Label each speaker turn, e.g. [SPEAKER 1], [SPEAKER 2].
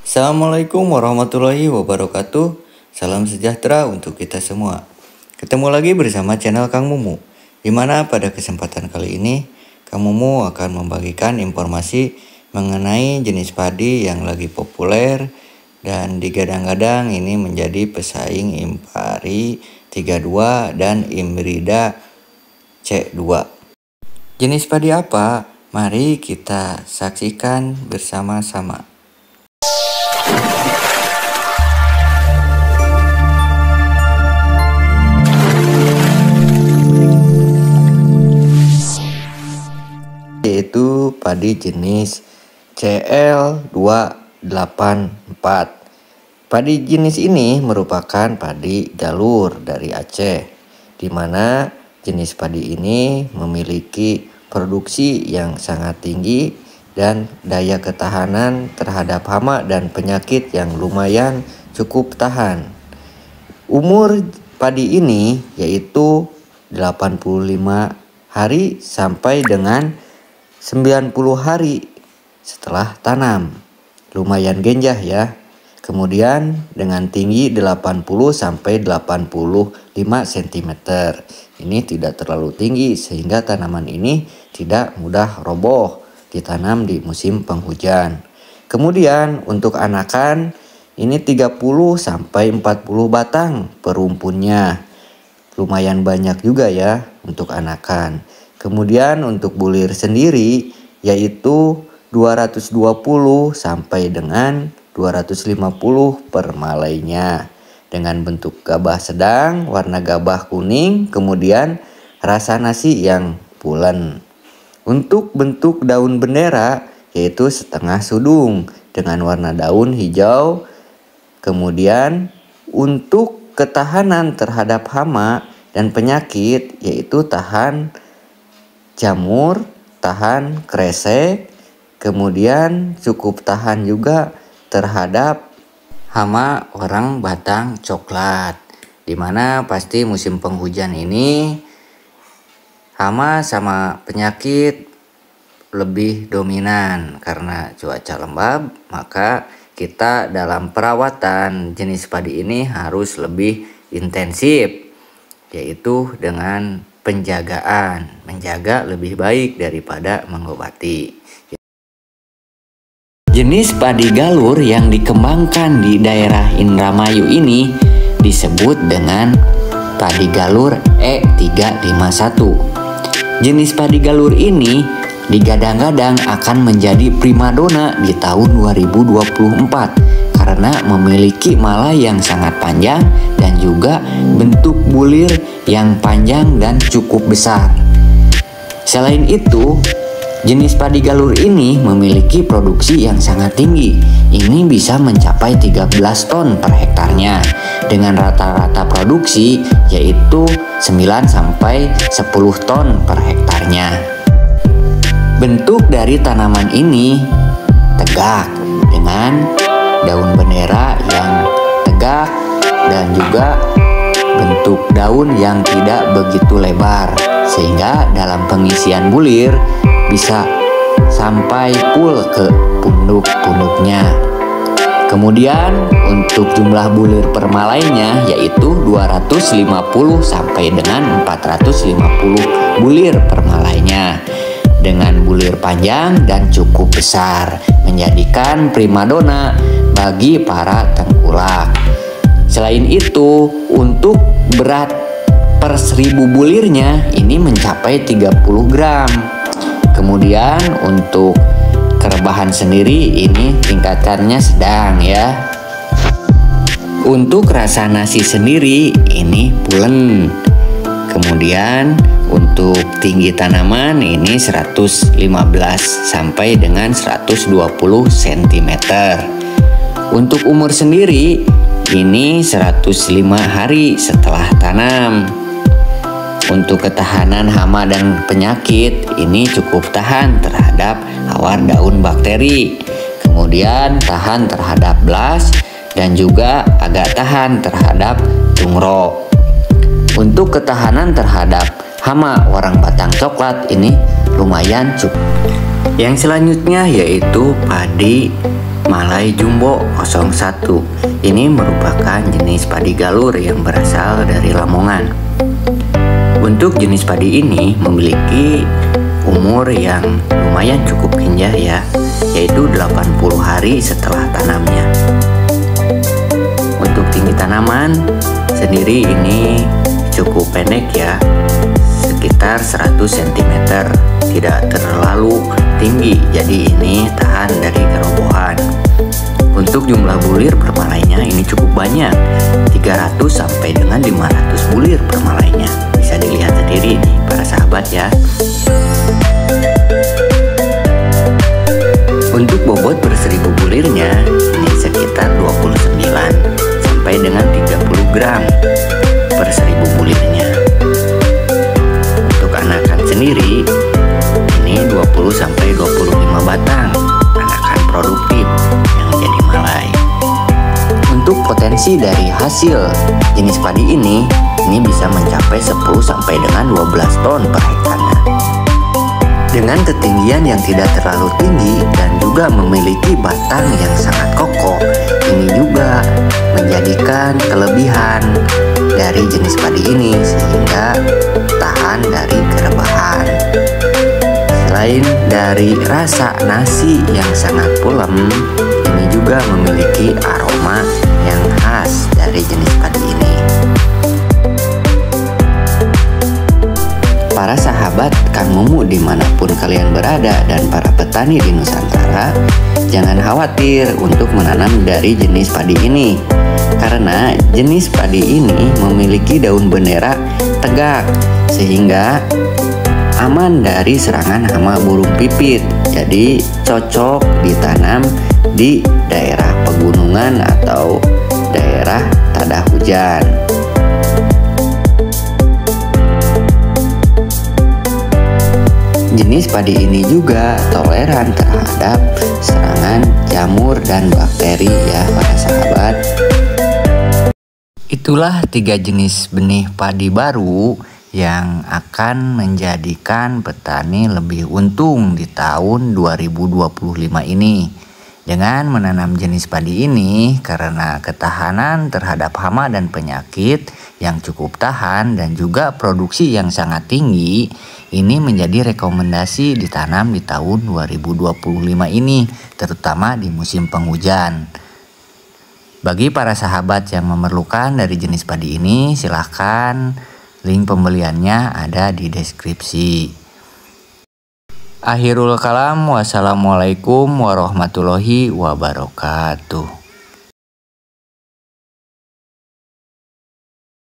[SPEAKER 1] Assalamualaikum warahmatullahi wabarakatuh. Salam sejahtera untuk kita semua. Ketemu lagi bersama channel Kang Mumu, dimana pada kesempatan kali ini Kang Mumu akan membagikan informasi mengenai jenis padi yang lagi populer dan digadang-gadang ini menjadi pesaing Impari 32 dan Imrida C2. Jenis padi apa? Mari kita saksikan bersama-sama. Yaitu padi jenis CL284. Padi jenis ini merupakan padi galur dari Aceh, di mana jenis padi ini memiliki produksi yang sangat tinggi dan daya ketahanan terhadap hama dan penyakit yang lumayan cukup tahan. Umur padi ini yaitu 85 hari sampai dengan 90 hari setelah tanam. Lumayan genjah ya. Kemudian dengan tinggi 80 sampai 85 cm. Ini tidak terlalu tinggi sehingga tanaman ini tidak mudah roboh ditanam di musim penghujan. Kemudian untuk anakan ini 30 sampai 40 batang per rumpunnya. Lumayan banyak juga ya untuk anakan. Kemudian untuk bulir sendiri yaitu 220 sampai dengan 250 per malainya. Dengan bentuk gabah sedang, warna gabah kuning, kemudian rasa nasi yang pulen. Untuk bentuk daun bendera yaitu setengah sudung dengan warna daun hijau. Kemudian untuk ketahanan terhadap hama dan penyakit yaitu tahan jamur, tahan kresek, kemudian cukup tahan juga terhadap hama orang batang coklat. Dimana pasti musim penghujan ini hama sama penyakit lebih dominan karena cuaca lembab, maka kita dalam perawatan jenis padi ini harus lebih intensif, yaitu dengan penjagaan, menjaga lebih baik daripada mengobati. Jenis padi galur yang dikembangkan di daerah Indramayu ini disebut dengan padi galur E351. Jenis padi galur ini digadang-gadang akan menjadi primadona di tahun 2024 karena memiliki malai yang sangat panjang dan juga bentuk bulir yang panjang dan cukup besar. Selain itu, jenis padi galur ini memiliki produksi yang sangat tinggi. Ini bisa mencapai 13 ton per hektarnya dengan rata-rata produksi yaitu 9 sampai 10 ton per hektarnya. Bentuk dari tanaman ini tegak dengan daun bendera yang tegak dan juga bentuk daun yang tidak begitu lebar sehingga dalam pengisian bulir bisa sampai full ke punduk-punduknya. Kemudian untuk jumlah bulir per malainya yaitu 250 sampai dengan 450 bulir per malainya dengan bulir panjang dan cukup besar, menjadikan primadona bagi para tengkulak. Selain itu, untuk berat per 1000 bulirnya ini mencapai 30 gram. Kemudian untuk kerebahan sendiri ini tingkatannya sedang ya. Untuk rasa nasi sendiri ini pulen. Kemudian untuk tinggi tanaman ini 115 sampai dengan 120 cm. Untuk umur sendiri ini 105 hari setelah tanam. Untuk ketahanan hama dan penyakit ini cukup tahan terhadap hawar daun bakteri. Kemudian tahan terhadap blas dan juga agak tahan terhadap tungro. Untuk ketahanan terhadap hama warang batang coklat ini lumayan cukup. Yang selanjutnya yaitu padi Malai Jumbo 01. Ini merupakan jenis padi galur yang berasal dari Lamongan. Untuk jenis padi ini memiliki umur yang lumayan cukup injah ya, yaitu 80 hari setelah tanamnya. Untuk tinggi tanaman sendiri ini cukup pendek ya, sekitar 100 cm, tidak terlalu tinggi, jadi ini tahan dari kerobohan. Untuk jumlah bulir per malainya ini cukup banyak, 300 sampai dengan 500 bulir per malainya. Bisa dilihat sendiri nih para sahabat ya. Untuk bobot per 1000 bulirnya ini sekitar 29 sampai dengan 30 gram per 1000 bulirnya. Untuk anakan sendiri ini 20 sampai 25 batang anakan produktif yang menjadi malai. Untuk potensi dari hasil jenis padi ini bisa mencapai 10 sampai dengan 12 ton per hektarnya. Dengan ketinggian yang tidak terlalu tinggi dan juga memiliki batang yang sangat kokoh, ini juga menjadikan kelebihan dari jenis padi ini sehingga tahan dari kerebahan. Selain dari rasa nasi yang sangat pulen, ini juga memiliki aroma yang khas dari jenis padi ini. Para sahabat Kang Mumu dimanapun kalian berada dan para petani di Nusantara, jangan khawatir untuk menanam dari jenis padi ini, karena jenis padi ini memiliki daun bendera tegak sehingga aman dari serangan hama burung pipit. Jadi cocok ditanam di daerah pegunungan atau daerah tada hujan. Jenis padi ini juga toleran terhadap serangan jamur dan bakteri ya para sahabat. Itulah 3 jenis benih padi baru yang akan menjadikan petani lebih untung di tahun 2025 ini. Dengan menanam jenis padi ini karena ketahanan terhadap hama dan penyakit yang cukup tahan dan juga produksi yang sangat tinggi, ini menjadi rekomendasi ditanam di tahun 2025 ini, terutama di musim penghujan. Bagi para sahabat yang memerlukan dari jenis padi ini, silahkan link pembeliannya ada di deskripsi. Akhirul kalam, wassalamualaikum warahmatullahi wabarakatuh.